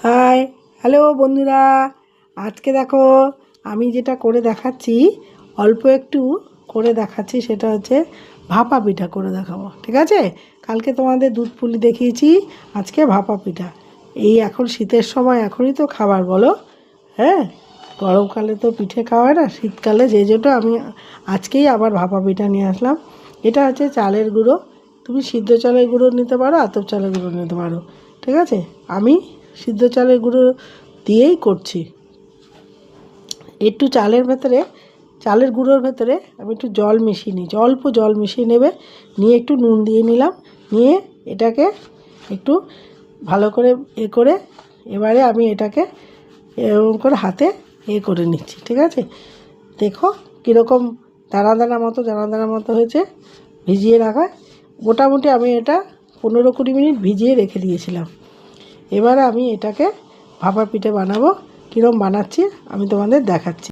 High, hello বন্ধুরা। আজকে দেখো আমি যেটা করে দেখাচ্ছি, অল্প একটু করে দেখাচ্ছি, সেটা হচ্ছে ভাপা পিঠা করে দেখাবো। ঠিক আছে? কালকে তোমাদের দুধ পুলি দেখিয়েছি, আজকে ভাপা পিঠা। এই এখন শীতের সময়, এখনই তো খাবার বলো। হ্যাঁ, গরমকালে তো পিঠে খাওয়া না, শীতকালে, যে জন্য আমি আজকেই আবার ভাপা পিঠা নিয়ে আসলাম। এটা হচ্ছে চালের গুঁড়ো। তুমি সিদ্ধ চালের গুঁড়ো নিতে পারো, আতপ চালের গুঁড়ো নিতে পারো। ঠিক আছে? আমি সিদ্ধ চালের গুঁড়ো দিয়েই করছি। একটু চালের গুঁড়োর ভেতরে আমি একটু জল মিশিয়ে নিয়েছি, অল্প জল মিশিয়ে নেবে, নিয়ে একটু নুন দিয়ে নিলাম, নিয়ে এটাকে একটু ভালো করে করে এবারে আমি এটাকে এরকম করে হাতে করে নিচ্ছি। ঠিক আছে? দেখো কীরকম দানা দানা মতো হয়েছে ভিজিয়ে রাখা। মোটামুটি আমি এটা 15-20 মিনিট ভিজিয়ে রেখে দিয়েছিলাম। এবারে আমি এটাকে ভাপা পিঠে বানাবো। কীরকম বানাচ্ছি আমি তোমাদের দেখাচ্ছি।